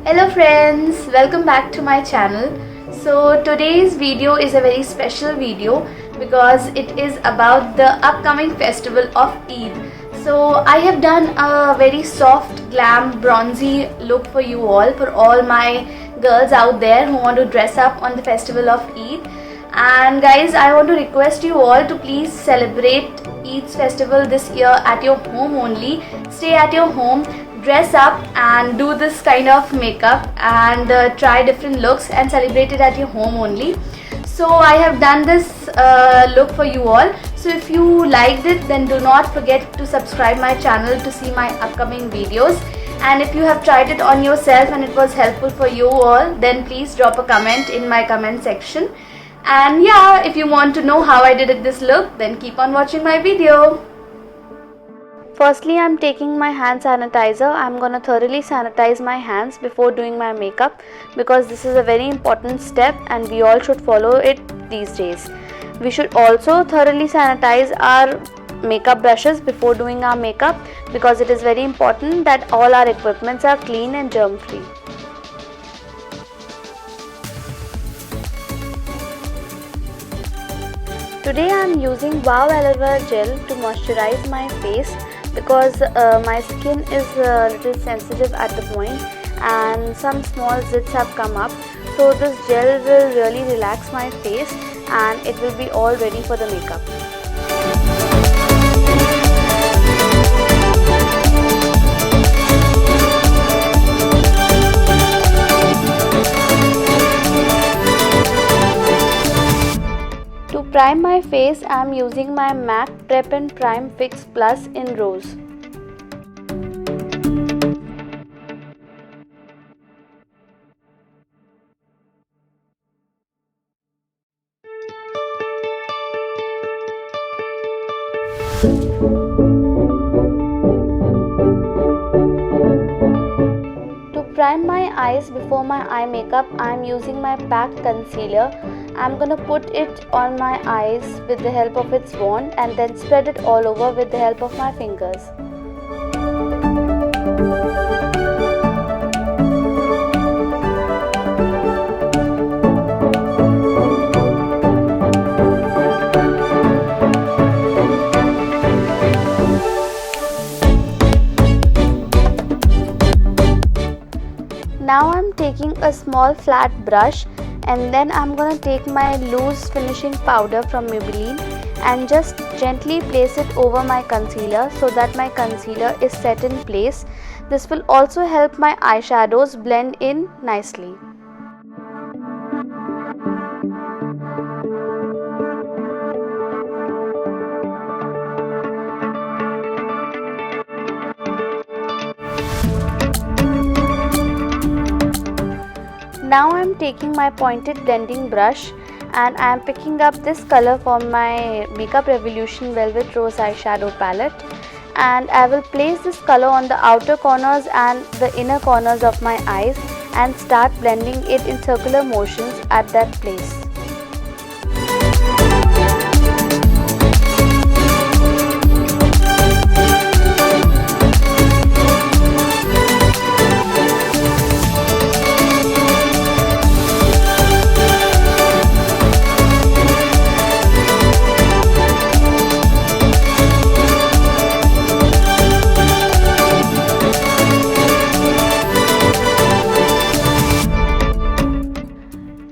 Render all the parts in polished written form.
Hello friends, welcome back to my channel. So today's video is a very special video because it is about the upcoming festival of Eid. So I have done a very soft, glam, bronzy look for you all, for all my girls out there who want to dress up on the festival of Eid. And guys, I want to request you all to please celebrate Eid's festival this year at your home only. Stay at your home, dress up and do this kind of makeup and try different looks and celebrate it at your home only. So I have done this look for you all. So if you liked it, then do not forget to subscribe my channel to see my upcoming videos. And if you have tried it on yourself and it was helpful for you all, then please drop a comment in my comment section. And yeah, if you want to know how I did this look, then keep on watching my video. Firstly, I'm taking my hand sanitizer. I'm gonna thoroughly sanitize my hands before doing my makeup because this is a very important step and we all should follow it these days. We should also thoroughly sanitize our makeup brushes before doing our makeup because it is very important that all our equipments are clean and germ free. Today I am using Wow Aloe Vera Gel to moisturize my face because my skin is a little sensitive at the point and some small zits have come up. So this gel will really relax my face and it will be all ready for the makeup. To prime my face, I am using my MAC Prep and Prime Fix Plus in Rose. To prime my eyes before my eye makeup, I am using my PAC concealer. I'm gonna put it on my eyes with the help of its wand and then spread it all over with the help of my fingers. Now I'm taking a small flat brush and then I'm gonna take my loose finishing powder from Maybelline and just gently place it over my concealer so that my concealer is set in place. This will also help my eyeshadows blend in nicely. Now I am taking my pointed blending brush and I am picking up this color from my Makeup Revolution Velvet Rose eyeshadow palette and I will place this color on the outer corners and the inner corners of my eyes and start blending it in circular motions at that place.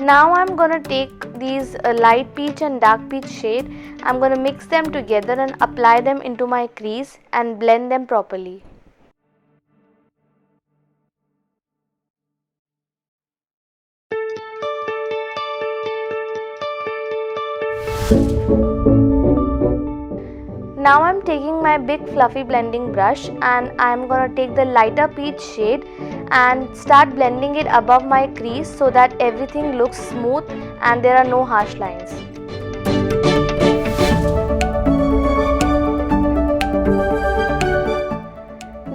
Now I'm gonna take these light peach and dark peach shade. I'm gonna mix them together and apply them into my crease and blend them properly. Now I'm taking my big fluffy blending brush and I'm gonna take the lighter peach shade and start blending it above my crease so that everything looks smooth and there are no harsh lines.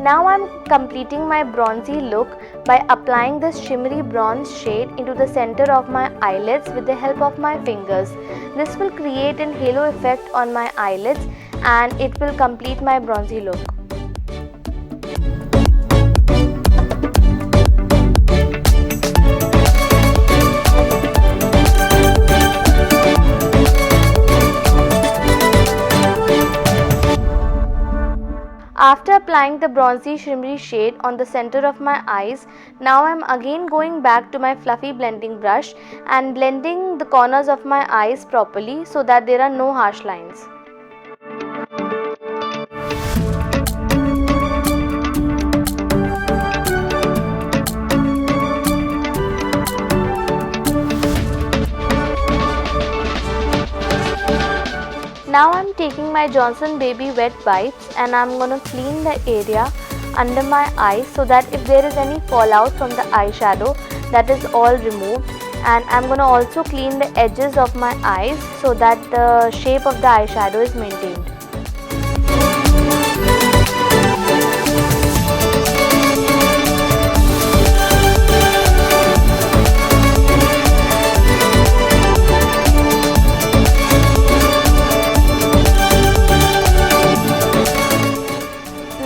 Now I'm completing my bronzy look by applying this shimmery bronze shade into the center of my eyelids with the help of my fingers. This will create an halo effect on my eyelids and it will complete my bronzy look. After applying the bronzy shimmery shade on the center of my eyes, now I am again going back to my fluffy blending brush and blending the corners of my eyes properly so that there are no harsh lines. Now I am taking my Johnson Baby wet wipes and I am going to clean the area under my eyes so that if there is any fallout from the eyeshadow, that is all removed. And I am going to also clean the edges of my eyes so that the shape of the eyeshadow is maintained.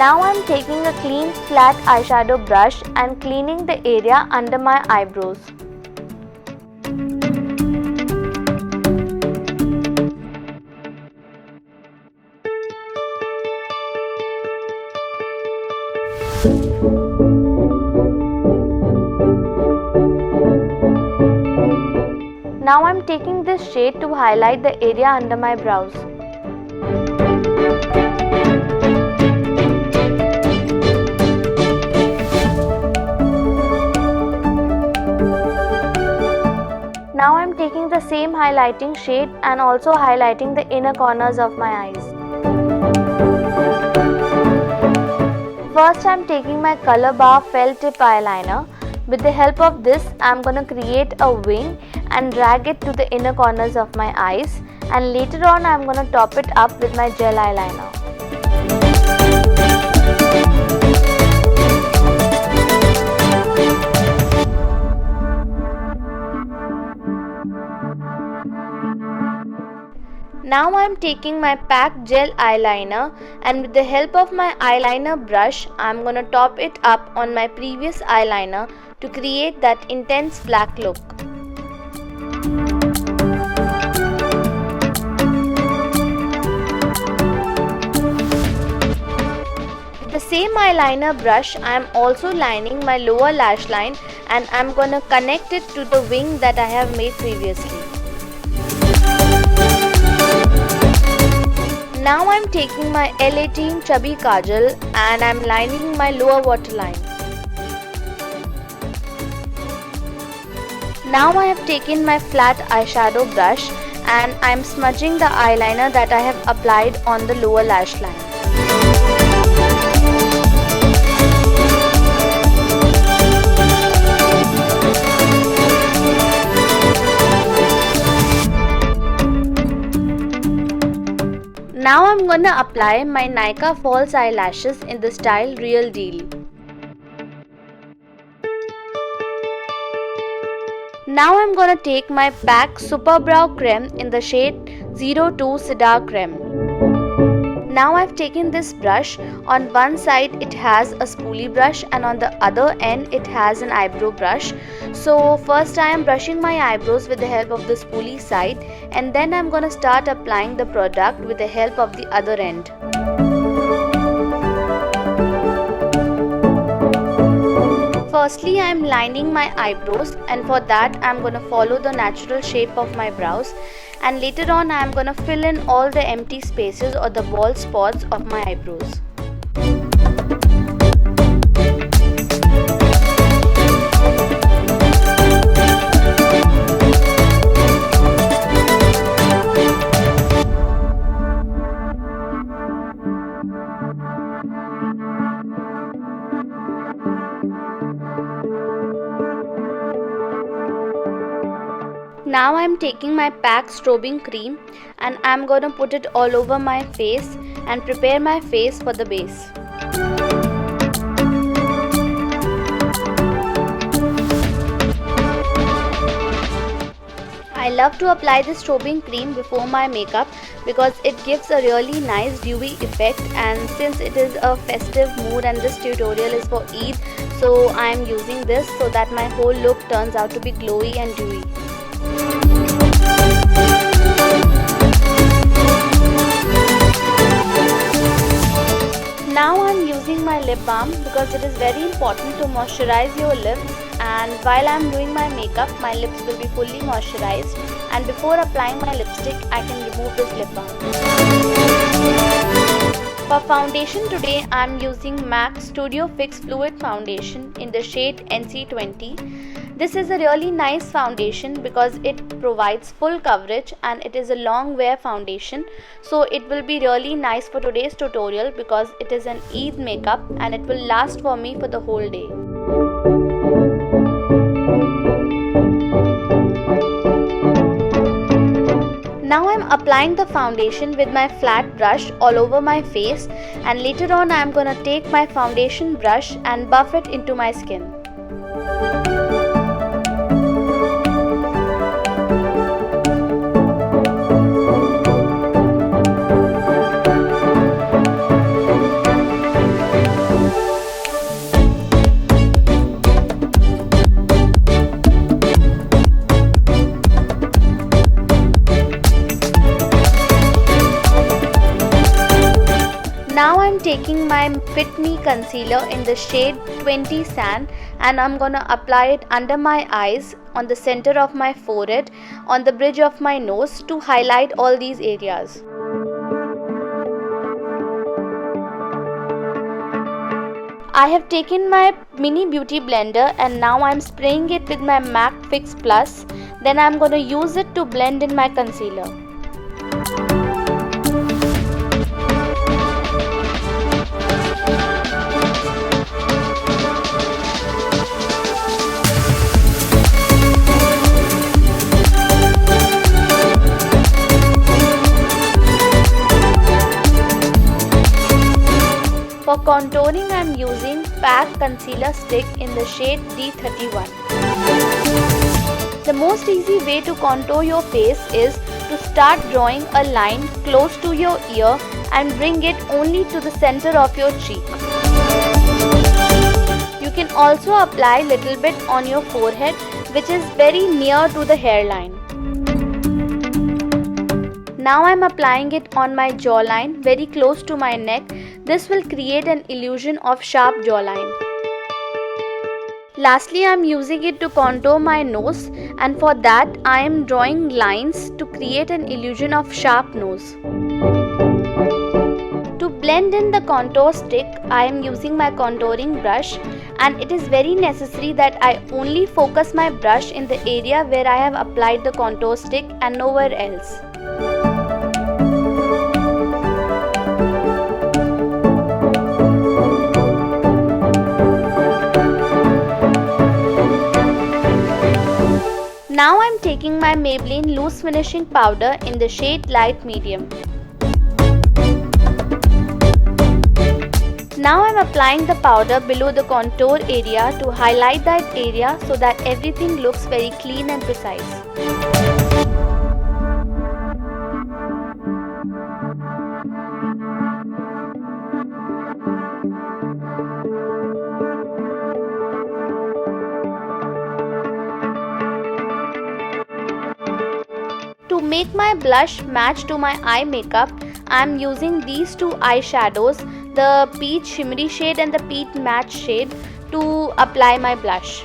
Now I am taking a clean flat eyeshadow brush and cleaning the area under my eyebrows. Now I am taking this shade to highlight the area under my brows. Now I am taking the same highlighting shade and also highlighting the inner corners of my eyes. First I am taking my Color Bar Felt Tip eyeliner. With the help of this I am going to create a wing and drag it to the inner corners of my eyes, and later on I am going to top it up with my gel eyeliner. Now I am taking my PAC gel eyeliner and with the help of my eyeliner brush I am going to top it up on my previous eyeliner to create that intense black look. With the same eyeliner brush I am also lining my lower lash line and I am going to connect it to the wing that I have made previously. Now I am taking my L18 Chubby Kajal and I am lining my lower waterline. Now I have taken my flat eyeshadow brush and I am smudging the eyeliner that I have applied on the lower lash line. Now I am going to apply my Nykaa false eyelashes in the style Real Deal. Now I am going to take my PAC Super Brow Creme in the shade 02 Cedar Creme. Now I have taken this brush. On one side it has a spoolie brush and on the other end it has an eyebrow brush. So first I am brushing my eyebrows with the help of the spoolie side and then I am going to start applying the product with the help of the other end. Firstly I am lining my eyebrows and for that I am going to follow the natural shape of my brows, and later on I am going to fill in all the empty spaces or the bald spots of my eyebrows. Now I am taking my PAC strobing cream and I am going to put it all over my face and prepare my face for the base. I love to apply this strobing cream before my makeup because it gives a really nice dewy effect, and since it is a festive mood and this tutorial is for Eid, so I am using this so that my whole look turns out to be glowy and dewy. Now I lip balm because it is very important to moisturize your lips, and while I am doing my makeup, my lips will be fully moisturized, and before applying my lipstick, I can remove this lip balm. For foundation today, I am using MAC Studio Fix Fluid Foundation in the shade NC20. This is a really nice foundation because it provides full coverage and it is a long wear foundation. So it will be really nice for today's tutorial because it is an Eid makeup and it will last for me for the whole day. Now I am applying the foundation with my flat brush all over my face, and later on I am gonna take my foundation brush and buff it into my skin. Now I'm taking my Fit Me concealer in the shade 20 Sand, and I'm gonna apply it under my eyes, on the center of my forehead, on the bridge of my nose to highlight all these areas. I have taken my mini beauty blender and now I'm spraying it with my MAC Fix Plus. Then I'm gonna use it to blend in my concealer. For contouring, I am using PAC Concealer Stick in the shade D31. The most easy way to contour your face is to start drawing a line close to your ear and bring it only to the center of your cheek. You can also apply little bit on your forehead, which is very near to the hairline. Now I am applying it on my jawline, very close to my neck. This will create an illusion of sharp jawline. Lastly, I am using it to contour my nose, and for that I am drawing lines to create an illusion of sharp nose. To blend in the contour stick, I am using my contouring brush, and it is very necessary that I only focus my brush in the area where I have applied the contour stick and nowhere else. Now I am taking my Maybelline Loose Finishing Powder in the shade Light Medium. Now I am applying the powder below the contour area to highlight that area so that everything looks very clean and precise. To make my blush match to my eye makeup, I am using these two eyeshadows, the peach shimmery shade and the peach matte shade, to apply my blush.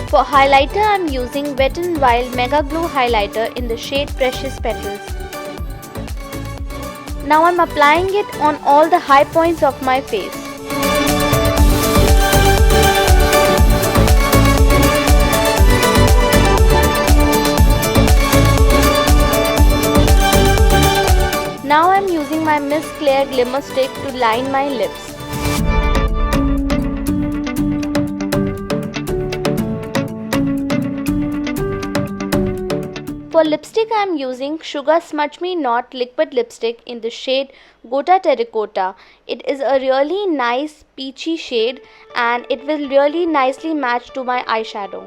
For highlighter, I am using Wet n Wild Mega Glow Highlighter in the shade Precious Petals. Now I am applying it on all the high points of my face. Now I am using my Miss Claire Glimmer Stick to line my lips. For lipstick, I am using Sugar Smudge Me Not liquid lipstick in the shade Gota Terracotta. It is a really nice peachy shade and it will really nicely match to my eyeshadow.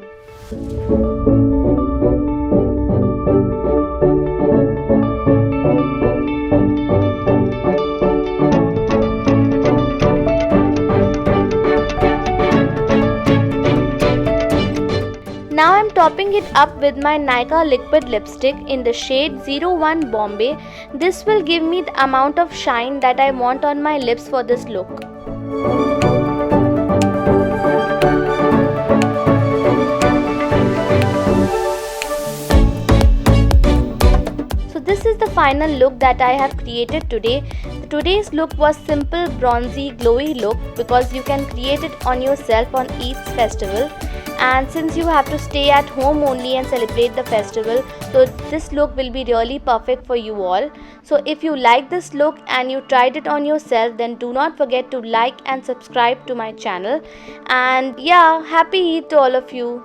topping it up with my Nykaa liquid lipstick in the shade 01 Bombay. This will give me the amount of shine that I want on my lips for this look. So this is the final look that I have created today. Today's look was simple, bronzy, glowy look because you can create it on yourself on Eid's festival. And since you have to stay at home only and celebrate the festival, so this look will be really perfect for you all. So if you like this look and you tried it on yourself, then do not forget to like and subscribe to my channel. And yeah, happy Eid to all of you.